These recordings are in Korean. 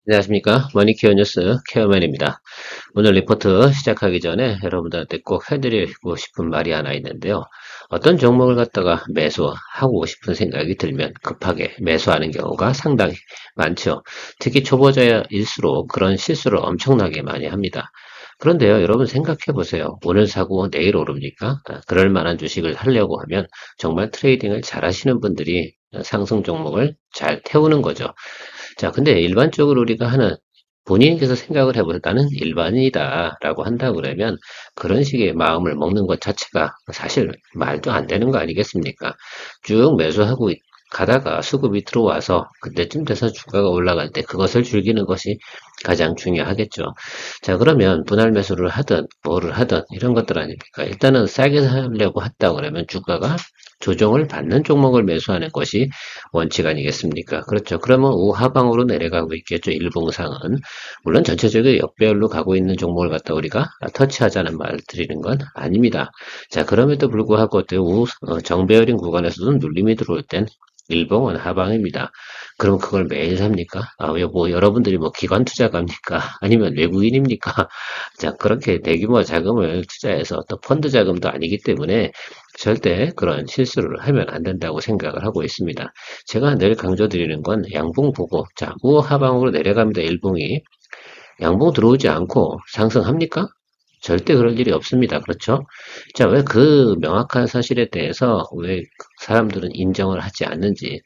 안녕하십니까. 머니케어 뉴스 케어맨입니다. 오늘 리포트 시작하기 전에 여러분들한테 꼭 해드리고 싶은 말이 하나 있는데요. 어떤 종목을 갖다가 매수하고 싶은 생각이 들면 급하게 매수하는 경우가 상당히 많죠. 특히 초보자일수록 그런 실수를 엄청나게 많이 합니다. 그런데요, 여러분 생각해 보세요. 오늘 사고 내일 오릅니까? 그럴 만한 주식을 하려고 하면 정말 트레이딩을 잘 하시는 분들이 상승 종목을 잘 태우는 거죠. 자, 근데 일반적으로 우리가 하는 본인께서 생각을 해보세요. 나는 일반인이다라고 한다 그러면 그런 식의 마음을 먹는 것 자체가 사실 말도 안 되는 거 아니겠습니까? 쭉 매수하고 가다가 수급이 들어와서 그때쯤 돼서 주가가 올라갈 때 그것을 즐기는 것이 가장 중요하겠죠. 자, 그러면 분할 매수를 하든 뭐를 하든 이런 것들 아닙니까? 일단은 싸게 사려고 했다 그러면 주가가 조정을 받는 종목을 매수하는 것이 원칙 아니겠습니까? 그렇죠. 그러면 우하방으로 내려가고 있겠죠. 일봉상은. 물론 전체적으로 역배열로 가고 있는 종목을 갖다 우리가 터치하자는 말을 드리는 건 아닙니다. 자, 그럼에도 불구하고 또 정배열인 구간에서도 눌림이 들어올 땐 일봉은 하방입니다. 그럼 그걸 매일 삽니까? 뭐 여러분들이 뭐 기관 투자가입니까? 아니면 외국인입니까? 자, 그렇게 대규모 자금을 투자해서 또 펀드 자금도 아니기 때문에 절대 그런 실수를 하면 안 된다고 생각을 하고 있습니다. 제가 늘 강조드리는 건 양봉 보고, 자, 우하방으로 내려갑니다. 일봉이. 양봉 들어오지 않고 상승합니까? 절대 그럴 일이 없습니다. 그렇죠? 자, 왜 그 명확한 사실에 대해서 왜 사람들은 인정을 하지 않는지,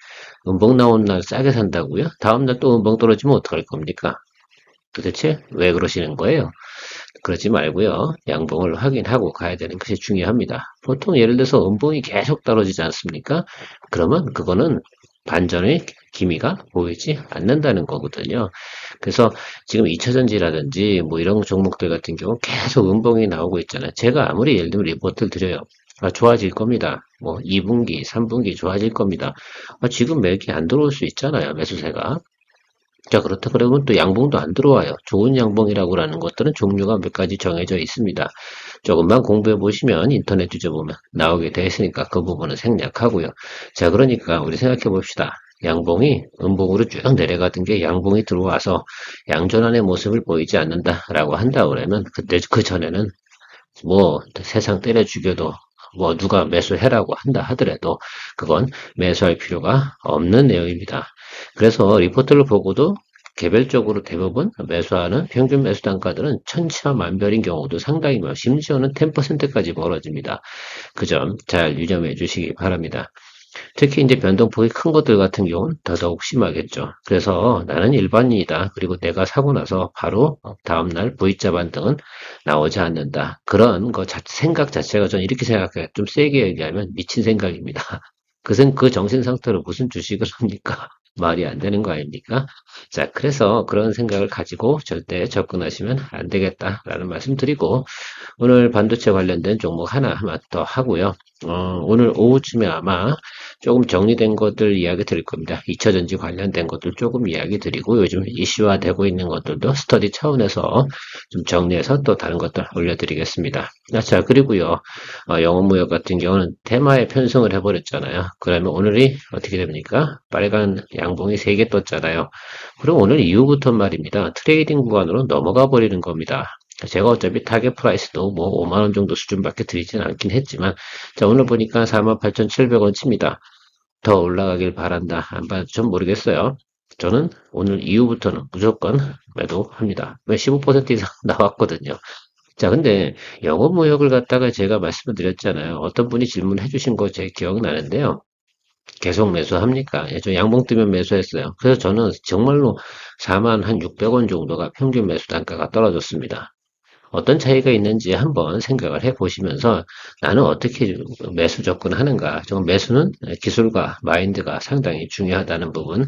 음봉 나온 날 싸게 산다고요? 다음날 또 음봉 떨어지면 어떡할 겁니까? 도대체 왜 그러시는 거예요? 그러지 말고요. 양봉을 확인하고 가야 되는 것이 중요합니다. 보통 예를 들어서 음봉이 계속 떨어지지 않습니까? 그러면 그거는 반전의 기미가 보이지 않는다는 거거든요. 그래서 지금 2차전지라든지 뭐 이런 종목들 같은 경우 계속 음봉이 나오고 있잖아요. 제가 아무리 예를 들면 리포트를 드려요. 좋아질 겁니다. 뭐 2분기, 3분기 좋아질 겁니다. 지금 매기 안 들어올 수 있잖아요. 매수세가. 자, 그렇다 그러면 또 양봉도 안 들어와요. 좋은 양봉이라고 하는 것들은 종류가 몇 가지 정해져 있습니다. 조금만 공부해 보시면 인터넷 뒤져보면 나오게 돼 있으니까 그 부분은 생략하고요. 자, 그러니까 우리 생각해 봅시다. 양봉이 음봉으로 쭉 내려가던 게 양봉이 들어와서 양전환의 모습을 보이지 않는다라고 한다 그러면 그때 그 전에는 뭐 세상 때려 죽여도 뭐 누가 매수해라고 한다 하더라도 그건 매수할 필요가 없는 내용입니다. 그래서 리포트를 보고도 개별적으로 대부분 매수하는 평균 매수 단가들은 천차만별인 경우도 상당히 많아요. 심지어는 10%까지 벌어집니다. 그 점 잘 유념해 주시기 바랍니다. 특히 이제 변동폭이 큰 것들 같은 경우는 더더욱 심하겠죠. 그래서 나는 일반인이다. 그리고 내가 사고 나서 바로 다음날 V자 반등은 나오지 않는다. 그런 생각 자체가 저는 이렇게 생각해요. 좀 세게 얘기하면 미친 생각입니다. 그 정신 상태로 무슨 주식을 합니까? 말이 안 되는 거 아닙니까? 자, 그래서 그런 생각을 가지고 절대 접근하시면 안 되겠다라는 말씀 드리고, 오늘 반도체 관련된 종목 하나 더 하고요. 오늘 오후쯤에 아마 조금 정리된 것들 이야기 드릴 겁니다. 2차전지 관련된 것들 조금 이야기 드리고 요즘 이슈화되고 있는 것들도 스터디 차원에서 좀 정리해서 또 다른 것들 올려드리겠습니다. 자, 그리고요. 영어무역 같은 경우는 테마에 편성을 해버렸잖아요. 그러면 오늘이 어떻게 됩니까? 빨간 양봉이 3개 떴잖아요. 그럼 오늘 이후부터 말입니다. 트레이딩 구간으로 넘어가 버리는 겁니다. 제가 어차피 타겟 프라이스도 뭐 5만원 정도 수준밖에 드리진 않긴 했지만, 자, 오늘 보니까 48,700원 칩니다. 더 올라가길 바란다. 안 봐도 좀 모르겠어요. 저는 오늘 이후부터는 무조건 매도합니다. 왜 15% 이상 나왔거든요. 자, 근데 영업 무역을 갖다가 제가 말씀을 드렸잖아요. 어떤 분이 질문해 주신 거 제 기억나는데요. 계속 매수합니까? 예, 저 양봉 뜨면 매수했어요. 그래서 저는 정말로 4만 한 600원 정도가 평균 매수 단가가 떨어졌습니다. 어떤 차이가 있는지 한번 생각을 해 보시면서 나는 어떻게 매수 접근하는가. 좀 매수는 기술과 마인드가 상당히 중요하다는 부분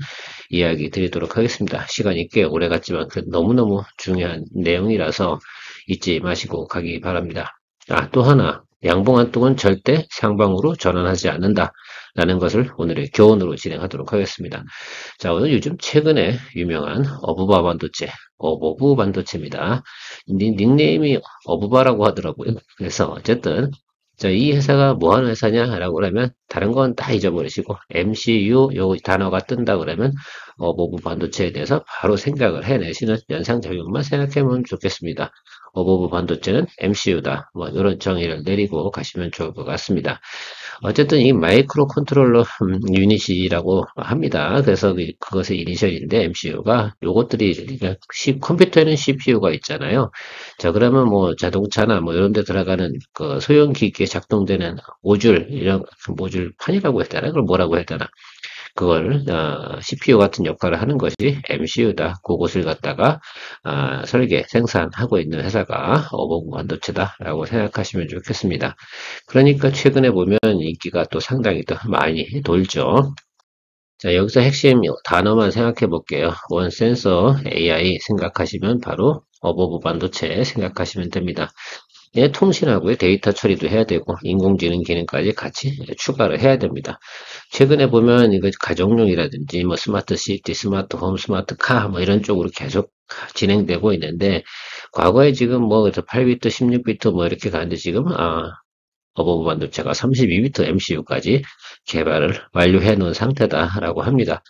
이야기 드리도록 하겠습니다. 시간이 꽤 오래 갔지만 너무너무 중요한 내용이라서 잊지 마시고 가기 바랍니다. 또 하나. 양봉 한쪽은 절대 상방으로 전환하지 않는다. 라는 것을 오늘의 교훈으로 진행하도록 하겠습니다. 자, 오늘 요즘 최근에 유명한 어부바 반도체, 어버부 반도체입니다. 닉네임이 어부바라고 하더라고요. 그래서 어쨌든 자, 이 회사가 뭐 하는 회사냐라고 그러면 다른 건 다 잊어버리시고 MCU 요 단어가 뜬다 그러면 어버브 반도체에 대해서 바로 생각을 해내시는 연상적용만 생각해보면 좋겠습니다. 어버브 반도체는 MCU다. 뭐 이런 정의를 내리고 가시면 좋을 것 같습니다. 어쨌든 이 마이크로 컨트롤러 유닛이라고 합니다. 그래서 그것의 이니셜인데 MCU가 요것들이 그러니까 컴퓨터에는 CPU가 있잖아요. 자, 그러면 뭐 자동차나 뭐 이런 데 들어가는 그 소형 기기에 작동되는 모듈 이런 모듈판이라고 해야 되나? 그걸 뭐라고 해야 되나? 그걸 CPU 같은 역할을 하는 것이 MCU다. 그것을 갖다가 설계, 생산하고 있는 회사가 어버브 반도체다라고 생각하시면 좋겠습니다. 그러니까 최근에 보면 인기가 또 상당히 또 많이 돌죠. 자, 여기서 핵심 단어만 생각해 볼게요. 원 센서 AI 생각하시면 바로 어버브 반도체 생각하시면 됩니다. 얘 통신하고요. 데이터 처리도 해야 되고 인공지능 기능까지 같이 추가를 해야 됩니다. 최근에 보면 이거 가정용이라든지 뭐 스마트 시티, 스마트 홈, 스마트 카 뭐 이런 쪽으로 계속 진행되고 있는데 과거에 지금 뭐 8비트, 16비트 뭐 이렇게 가는데 지금 어버브 반도체가 32비트 MCU까지 개발을 완료해 놓은 상태다라고 합니다.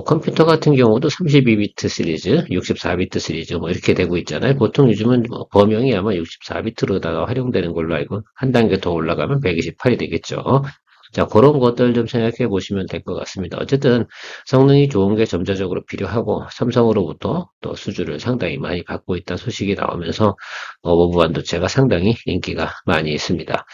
컴퓨터 같은 경우도 32비트 시리즈, 64비트 시리즈 뭐 이렇게 되고 있잖아요. 보통 요즘은 뭐 범용이 아마 64비트로다가 활용되는 걸로 알고 한 단계 더 올라가면 128이 되겠죠. 자, 그런 것들 좀 생각해 보시면 될 것 같습니다. 어쨌든 성능이 좋은 게 점차적으로 필요하고 삼성으로부터 또 수주를 상당히 많이 받고 있다는 소식이 나오면서 어버브 반도체가 상당히 인기가 많이 있습니다.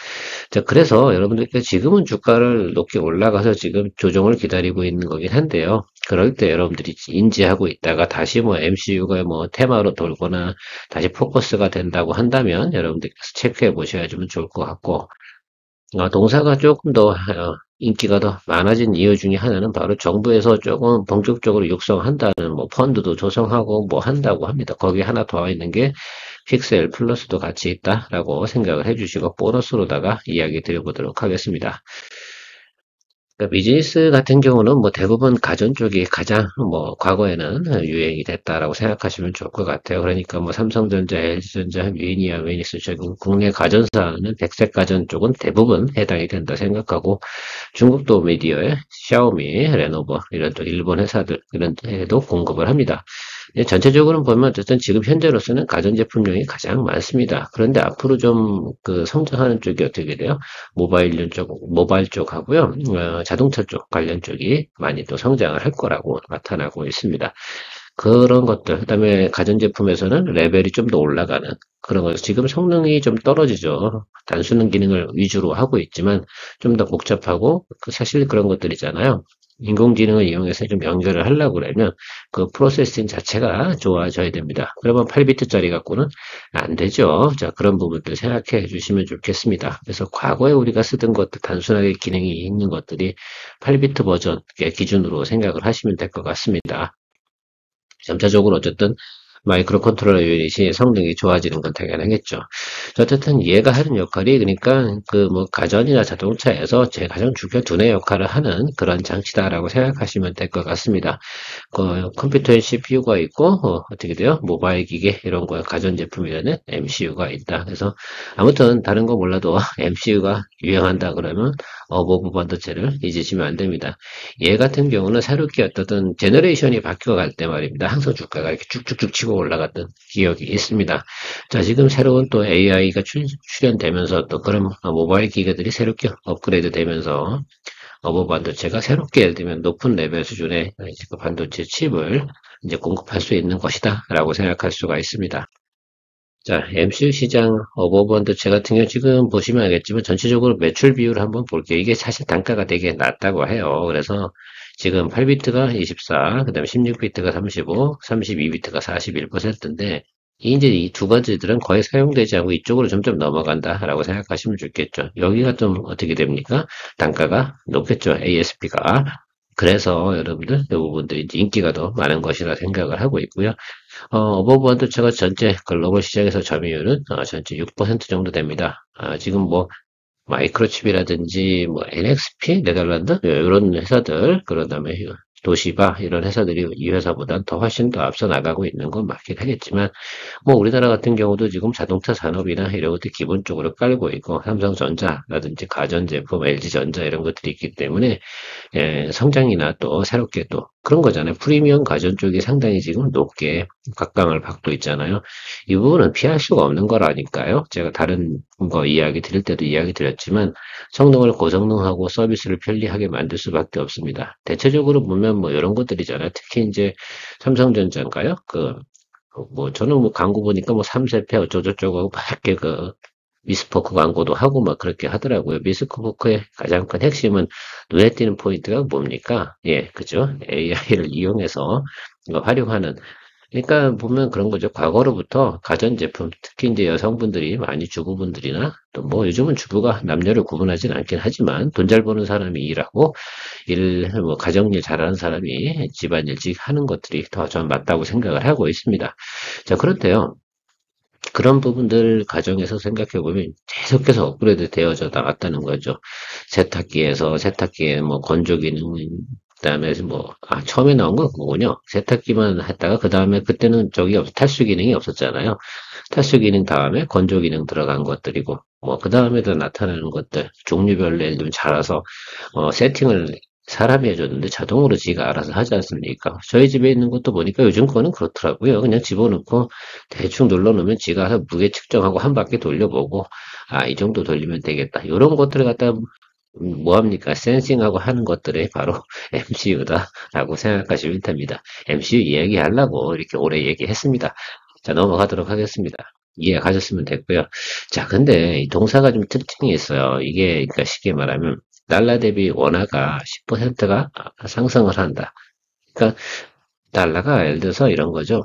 자, 그래서 여러분들께 지금은 주가를 높게 올라가서 지금 조정을 기다리고 있는 거긴 한데요. 그럴 때 여러분들이 인지하고 있다가 다시 뭐 MCU가 뭐 테마로 돌거나 다시 포커스가 된다고 한다면 여러분들께서 체크해 보셔야 좀 좋을 것 같고, 동사가 조금 더 인기가 더 많아진 이유 중에 하나는 바로 정부에서 조금 본격적으로 육성한다는 뭐 펀드도 조성하고 뭐 한다고 합니다. 거기에 하나 더 있는 게 픽셀 플러스도 같이 있다라고 생각을 해주시고 보너스로다가 이야기 드려보도록 하겠습니다. 그러니까 비즈니스 같은 경우는 뭐 대부분 가전 쪽이 가장 뭐 과거에는 유행이 됐다라고 생각하시면 좋을 것 같아요. 그러니까 뭐 삼성전자, LG전자, 위니아, 웨니스 적인 국내 가전사는 백색 가전 쪽은 대부분 해당이 된다 생각하고 중국도 미디어에 샤오미, 레노버 이런 또 일본 회사들 이런 데도 공급을 합니다. 전체적으로 보면 어쨌든 지금 현재로서는 가전제품용이 가장 많습니다. 그런데 앞으로 좀 그 성장하는 쪽이 어떻게 돼요? 모바일 쪽 하고요. 자동차 쪽 관련 쪽이 많이 또 성장을 할 거라고 나타나고 있습니다. 그런 것들, 그다음에 가전제품에서는 레벨이 좀 더 올라가는 그런 거. 지금 성능이 좀 떨어지죠. 단순한 기능을 위주로 하고 있지만 좀 더 복잡하고 사실 그런 것들이잖아요. 인공지능을 이용해서 좀 연결을 하려고 그러면 그 프로세싱 자체가 좋아져야 됩니다. 그러면 8비트짜리 갖고는 안 되죠. 자, 그런 부분들 생각해 주시면 좋겠습니다. 그래서 과거에 우리가 쓰던 것들, 단순하게 기능이 있는 것들이 8비트 버전 기준으로 생각을 하시면 될 것 같습니다. 점차적으로 어쨌든 마이크로 컨트롤러 유닛이 성능이 좋아지는 건 당연하겠죠. 어쨌든 얘가 하는 역할이 그러니까 그 뭐 가전이나 자동차에서 제 가장 중요한 두뇌 역할을 하는 그런 장치다라고 생각하시면 될 것 같습니다. 그 컴퓨터에 CPU가 있고 어떻게 돼요? 모바일 기계 이런 거 가전제품이라는 MCU가 있다. 그래서 아무튼 다른 거 몰라도 MCU가 유행한다 그러면 어버브 반도체를 잊으시면 안 됩니다. 얘 같은 경우는 새롭게 어떤 제너레이션이 바뀌어갈 때 말입니다. 항상 주가가 이렇게 쭉쭉쭉 치고 올라갔던 기억이 있습니다. 자, 지금 새로운 또 AI가 출현되면서 또 그런 모바일 기계들이 새롭게 업그레이드 되면서 어버 반도체가 새롭게 예를 들면 높은 레벨 수준의 이제 그 반도체 칩을 이제 공급할 수 있는 것이다 라고 생각할 수가 있습니다. 자, MCU 시장 어버번드체 같은 경우 지금 보시면 알겠지만 전체적으로 매출 비율을 한번 볼게요. 이게 사실 단가가 되게 낮다고 해요. 그래서 지금 8비트가 24, 그 다음에 16비트가 35, 32비트가 41%인데 이제 이 두 가지들은 거의 사용되지 않고 이쪽으로 점점 넘어간다라고 생각하시면 좋겠죠. 여기가 좀 어떻게 됩니까? 단가가 높겠죠. ASP가. 그래서 여러분들 이 부분들이 이제 인기가 더 많은 것이라 생각을 하고 있고요. 어버브 반도체가 전체 글로벌 시장에서 점유율은 전체 6% 정도 됩니다. 지금 뭐 마이크로칩이라든지 뭐 NXP 네덜란드 이런 회사들 그런 다음에 도시바 이런 회사들이 이 회사보단 더 훨씬 더 앞서 나가고 있는 건 맞긴 하겠지만 뭐 우리나라 같은 경우도 지금 자동차 산업이나 이런 것들 기본적으로 깔고 있고 삼성전자라든지 가전제품, LG전자 이런 것들이 있기 때문에 성장이나 또 새롭게 또 그런 거잖아요. 프리미엄 가전 쪽이 상당히 지금 높게 각광을 받고 있잖아요. 이 부분은 피할 수가 없는 거라니까요. 제가 다른 거 이야기 드릴 때도 이야기 드렸지만 성능을 고성능하고 서비스를 편리하게 만들 수밖에 없습니다. 대체적으로 보면 뭐 이런 것들이잖아요. 특히 이제 삼성전자인가요? 뭐 저는 뭐 광고 보니까 뭐 3세패 어쩌고저쩌고 막 이렇게 미스포크 광고도 하고 막 그렇게 하더라고요. 미스포크의 가장 큰 핵심은 눈에 띄는 포인트가 뭡니까? 예, 그죠? AI를 이용해서 활용하는. 그러니까 보면 그런 거죠. 과거로부터 가전제품, 특히 이제 여성분들이 많이 주부분들이나 또 뭐 요즘은 주부가 남녀를 구분하진 않긴 하지만 돈 잘 버는 사람이 일하고 뭐 가정일 잘하는 사람이 집안일직 하는 것들이 더 전 맞다고 생각을 하고 있습니다. 자, 그런데요. 그런 부분들 가정에서 생각해 보면 계속해서 업그레이드 되어져 나갔다는 거죠. 세탁기에서 세탁기에 뭐 건조 기능, 그다음에 처음에 나온 건 그거군요. 세탁기만 했다가 그 다음에 그때는 탈수 기능이 없었잖아요. 탈수 기능 다음에 건조 기능 들어간 것들이고 뭐 그 다음에 더 나타나는 것들 종류별로 예를 들면 자라서 세팅을 사람이 해줬는데 자동으로 지가 알아서 하지 않습니까? 저희 집에 있는 것도 보니까 요즘 거는 그렇더라고요. 그냥 집어넣고 대충 눌러놓으면 지가 알아서 무게 측정하고 한 바퀴 돌려보고 아, 이 정도 돌리면 되겠다. 이런 것들을 갖다 뭐합니까? 센싱하고 하는 것들이 바로 MCU다라고 생각하시면 됩니다. MCU 이야기하려고 이렇게 오래 얘기했습니다. 자, 넘어가도록 하겠습니다. 이해가셨으면 됐고요. 자, 근데 이 동사가 좀 특징이 있어요. 이게, 그러니까 쉽게 말하면, 달러 대비 원화가 10%가 상승을 한다. 그러니까, 달러가 예를 들어서 이런 거죠.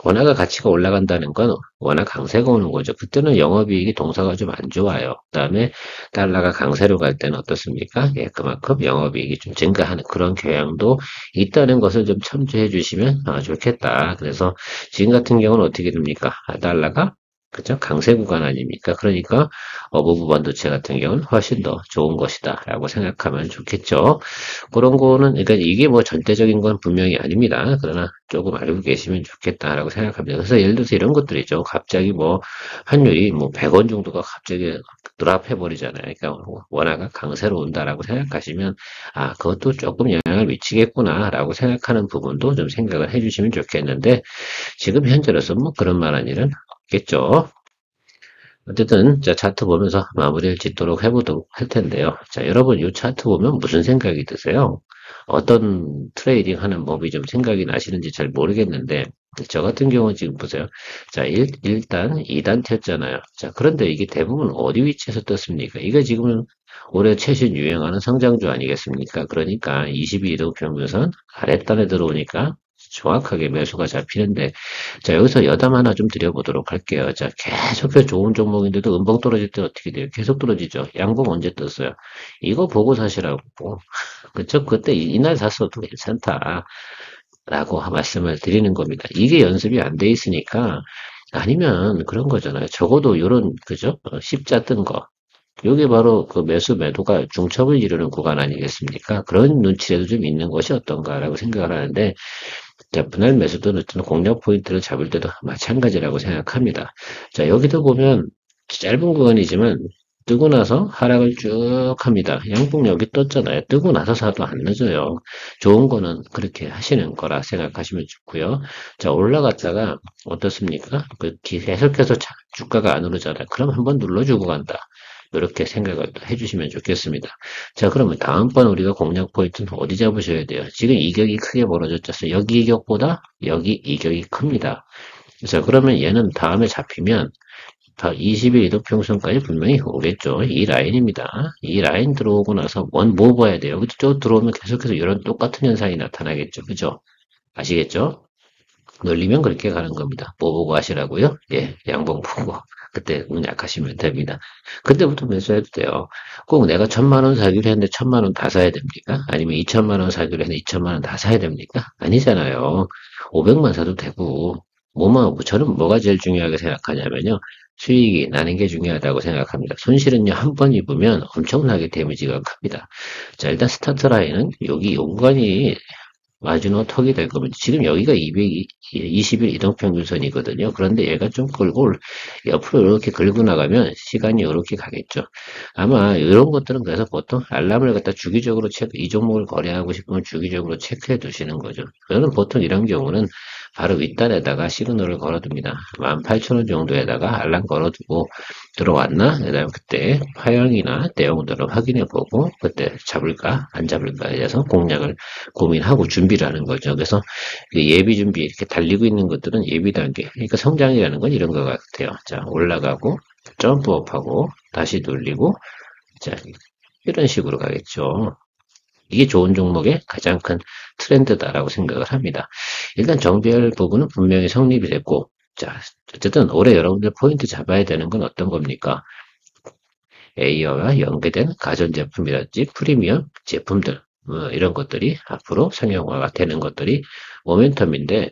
원화가 가치가 올라간다는 건 원화 강세가 오는 거죠. 그때는 영업이익이 동사가 좀 안 좋아요. 그다음에 달러가 강세로 갈 때는 어떻습니까? 예, 그만큼 영업이익이 좀 증가하는 그런 경향도 있다는 것을 좀 참조해 주시면 좋겠다. 그래서 지금 같은 경우는 어떻게 됩니까? 달러가 그죠? 강세 구간 아닙니까? 그러니까 어부부 반도체 같은 경우는 훨씬 더 좋은 것이다라고 생각하면 좋겠죠. 그런 거는, 그러니까 이게 뭐 전대적인 건 분명히 아닙니다. 그러나 조금 알고 계시면 좋겠다라고 생각합니다. 그래서 예를 들어서 이런 것들이죠. 갑자기 뭐, 환율이 뭐 100원 정도가 갑자기 드랍해버리잖아요. 그러니까 원화가 강세로 온다라고 생각하시면, 아, 그것도 조금 영향을 미치겠구나라고 생각하는 부분도 좀 생각을 해주시면 좋겠는데, 지금 현재로서 뭐 그런 만한 일은 없겠죠. 어쨌든 자 차트 보면서 마무리를 짓도록 해보도록 할 텐데요. 자 여러분 이 차트 보면 무슨 생각이 드세요? 어떤 트레이딩 하는 법이 좀 생각이 나시는지 잘 모르겠는데 저 같은 경우는 지금 보세요. 자 1단, 2단 튀었잖아요. 자 그런데 이게 대부분 어디 위치에서 떴습니까? 이게 지금은 올해 최신 유행하는 성장주 아니겠습니까? 그러니까 22도 평균선 아랫단에 들어오니까 정확하게 매수가 잡히는데 자, 여기서 여담 하나 좀 드려보도록 할게요. 자, 계속해서 좋은 종목인데도 음봉 떨어질 때 어떻게 돼요? 계속 떨어지죠. 양봉 언제 떴어요? 이거 보고 사시라고. 그쵸? 그때 이날 샀어도 괜찮다. 라고 말씀을 드리는 겁니다. 이게 연습이 안 돼 있으니까 아니면 그런 거잖아요. 적어도 요런, 그죠? 십자 뜬 거. 요게 바로 그 매수 매도가 중첩을 이루는 구간 아니겠습니까? 그런 눈치라도 좀 있는 것이 어떤가라고 생각을 하는데 자, 분할 매수도 어떤 공략 포인트를 잡을 때도 마찬가지라고 생각합니다. 자, 여기도 보면 짧은 구간이지만 뜨고 나서 하락을 쭉 합니다. 양봉 여기 떴잖아요. 뜨고 나서 사도 안 늦어요. 좋은 거는 그렇게 하시는 거라 생각하시면 좋고요. 자, 올라갔다가 어떻습니까? 계속해서 주가가 안 오르잖아요. 그럼 한번 눌러주고 간다. 이렇게 생각을 해주시면 좋겠습니다. 자, 그러면 다음번 우리가 공략 포인트는 어디 잡으셔야 돼요? 지금 이격이 크게 벌어졌죠. 여기 이격보다 여기 이격이 큽니다. 자, 그러면 얘는 다음에 잡히면 20일 이동 평선까지 분명히 오겠죠. 이 라인입니다. 이 라인 들어오고 나서 뭐 봐야 돼요? 여기 쭉 들어오면 계속해서 이런 똑같은 현상이 나타나겠죠. 그죠? 아시겠죠? 늘리면 그렇게 가는 겁니다. 뭐 보고 하시라고요? 예, 양봉 보고. 그때 운 약하시면 됩니다. 그때부터 매수해도 돼요. 꼭 내가 1,000만 원 사기로 했는데 1,000만 원 다 사야 됩니까? 아니면 2,000만 원 사기로 했는데 2,000만 원 다 사야 됩니까? 아니잖아요. 500만 사도 되고, 저는 뭐가 제일 중요하게 생각하냐면요. 수익이 나는 게 중요하다고 생각합니다. 손실은요, 한 번 입으면 엄청나게 데미지가 큽니다. 자, 일단 스타트 라인은 여기 용관이 마지노 턱이 될 겁니다. 지금 여기가 220일 이동평균선이거든요. 그런데 얘가 좀 옆으로 이렇게 긁고 나가면 시간이 이렇게 가겠죠. 아마 이런 것들은 그래서 보통 알람을 갖다 주기적으로 이 종목을 거래하고 싶으면 주기적으로 체크해 두시는 거죠. 저는 보통 이런 경우는 바로 윗단에다가 시그널을 걸어둡니다. 18,000원 정도에다가 알람 걸어두고 들어왔나? 그다음 그때 파형이나 내용들을 확인해 보고 그때 잡을까 안 잡을까에 대해서 공략을 고민하고 준비를 하는 거죠. 그래서 그 예비 준비 이렇게 달리고 있는 것들은 예비 단계. 그러니까 성장이라는 건 이런 것 같아요. 자, 올라가고 점프업하고 다시 눌리고 자, 이런 식으로 가겠죠. 이게 좋은 종목의 가장 큰 트렌드다라고 생각을 합니다. 일단 정비할 부분은 분명히 성립이 됐고, 자, 어쨌든 올해 여러분들 포인트 잡아야 되는 건 어떤 겁니까? 에이어와 연계된 가전제품이랄지 프리미엄 제품들, 이런 것들이 앞으로 상용화가 되는 것들이 모멘텀인데,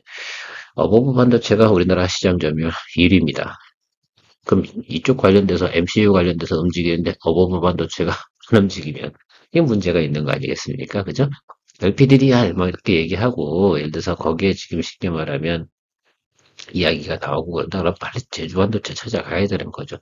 어버브 반도체가 우리나라 시장 점유율 1위입니다. 그럼 이쪽 관련돼서 MCU 관련돼서 움직이는데 어버브 반도체가 안 움직이면 이게 문제가 있는 거 아니겠습니까? 그죠? LPDDR 뭐 이렇게 얘기하고 예를 들어서 거기에 지금 쉽게 말하면 이야기가 나오고 그런다 그러면 빨리 제주 반도체 찾아가야 되는 거죠.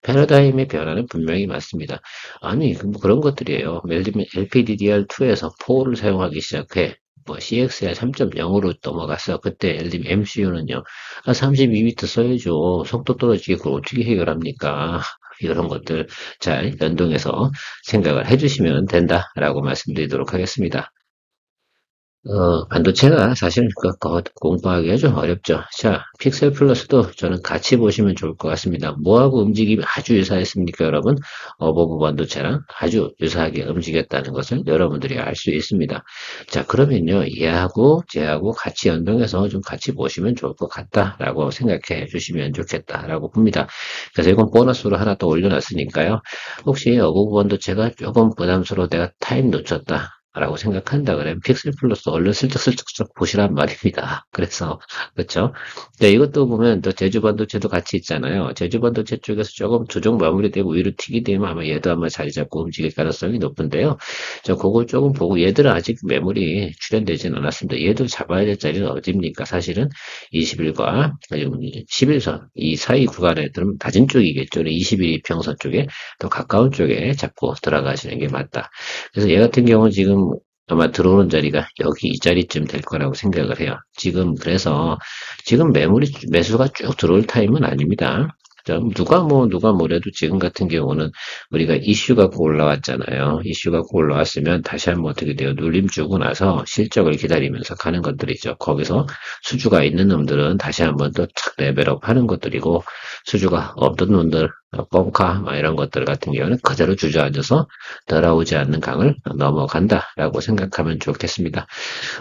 패러다임의 변화는 분명히 맞습니다. 아니 뭐 그런 것들이에요. 예를 들면 LPDDR2에서 4를 사용하기 시작해. 뭐 CXL 3.0으로 넘어갔어. 그때 예를 들면 MCU는요. 32비트 써야죠. 속도 떨어지게 그걸 어떻게 해결합니까? 이런 것들 잘 연동해서 생각을 해주시면 된다라고 말씀드리도록 하겠습니다. 반도체가 사실 공부하기가 좀 어렵죠. 자, 픽셀 플러스도 저는 같이 보시면 좋을 것 같습니다. 뭐하고 움직임이 아주 유사했습니까, 여러분? 어버브 반도체랑 아주 유사하게 움직였다는 것을 여러분들이 알 수 있습니다. 자, 그러면요, 얘하고 쟤하고 같이 연동해서 좀 같이 보시면 좋을 것 같다라고 생각해 주시면 좋겠다라고 봅니다. 그래서 이건 보너스로 하나 더 올려놨으니까요. 혹시 어버브 반도체가 조금 부담스러워 내가 타임 놓쳤다. 라고 생각한다 그러면 픽셀 플러스 얼른 슬쩍슬쩍 보시란 말입니다. 그래서 그렇죠? 네, 이것도 보면 또 제주 반도체도 같이 있잖아요. 제주 반도체 쪽에서 조금 조정 마무리되고 위로 튀기 되면 아마 얘도 아마 자리 잡고 움직일 가능성이 높은데요. 저 그걸 조금 보고 얘들은 아직 매물이 출현되지는 않았습니다. 얘도 잡아야 될 자리는 어디입니까? 사실은 20일과 11선 이 사이 구간에 들으면 낮은 쪽이겠죠. 21일 평선 쪽에 더 가까운 쪽에 잡고 들어가시는 게 맞다. 그래서 얘 같은 경우는 지금 아마 들어오는 자리가 여기 이 자리쯤 될 거라고 생각을 해요. 그래서 지금 매수가 쭉 들어올 타임은 아닙니다. 누가 뭐래도 지금 같은 경우는 우리가 이슈 갖고 올라왔잖아요. 이슈 갖고 올라왔으면 다시 한번 어떻게 돼요? 눌림 주고 나서 실적을 기다리면서 가는 것들이죠. 거기서 수주가 있는 놈들은 다시 한번 또 착 레벨업 하는 것들이고 수주가 없던 놈들 뻥카 이런 것들 같은 경우는 그대로 주저앉아서 돌아오지 않는 강을 넘어간다라고 생각하면 좋겠습니다.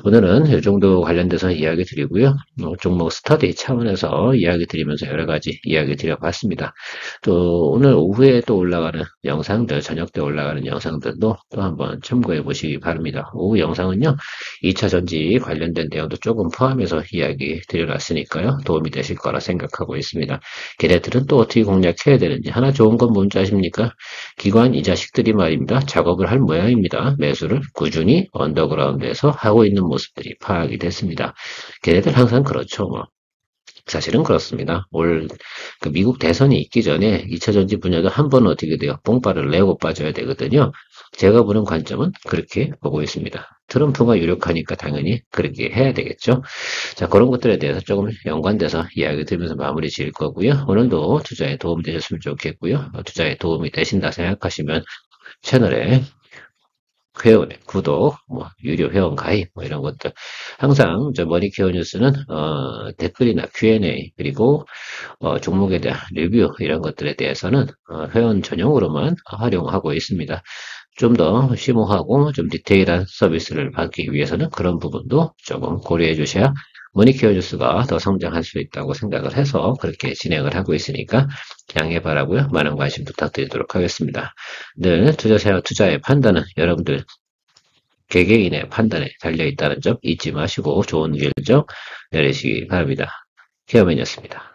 오늘은 이 정도 관련돼서 이야기 드리고요. 종목 스터디 차원에서 이야기 드리면서 여러 가지 이야기 드려봤습니다. 또 오늘 오후에 또 올라가는 영상들, 저녁 때 올라가는 영상들도 또 한번 참고해 보시기 바랍니다. 오후 영상은요, 2차 전지 관련된 내용도 조금 포함해서 이야기 드려놨으니까요. 도움이 되실 거라 생각하고 있습니다. 걔네들은 또 어떻게 공략해야 되는지 하나 좋은 건 뭔지 아십니까? 기관 이 자식들이 말입니다. 작업을 할 모양입니다. 매수를 꾸준히 언더그라운드에서 하고 있는 모습들이 파악이 됐습니다. 걔네들 항상 그렇죠. 뭐. 사실은 그렇습니다. 그 미국 대선이 있기 전에 2차 전지 분야도 한 번 어떻게 돼요? 뽕바를 내고 빠져야 되거든요. 제가 보는 관점은 그렇게 보고 있습니다. 트럼프가 유력하니까 당연히 그렇게 해야 되겠죠. 자, 그런 것들에 대해서 조금 연관돼서 이야기 드리면서 마무리 지을 거고요. 오늘도 투자에 도움이 되셨으면 좋겠고요. 투자에 도움이 되신다 생각하시면 채널에 회원의 구독, 유료 회원 가입, 이런 것들. 항상 저 머니케어 뉴스는, 댓글이나 Q&A, 그리고, 종목에 대한 리뷰, 이런 것들에 대해서는, 회원 전용으로만 활용하고 있습니다. 좀 더 심오하고 좀 디테일한 서비스를 받기 위해서는 그런 부분도 조금 고려해 주셔야 머니케어 뉴스가 더 성장할 수 있다고 생각을 해서 그렇게 진행을 하고 있으니까 양해 바라고요. 많은 관심 부탁드리도록 하겠습니다. 늘 투자의 판단은 여러분들 개개인의 판단에 달려 있다는 점 잊지 마시고 좋은 결정 내리시기 바랍니다. 케어맨이었습니다.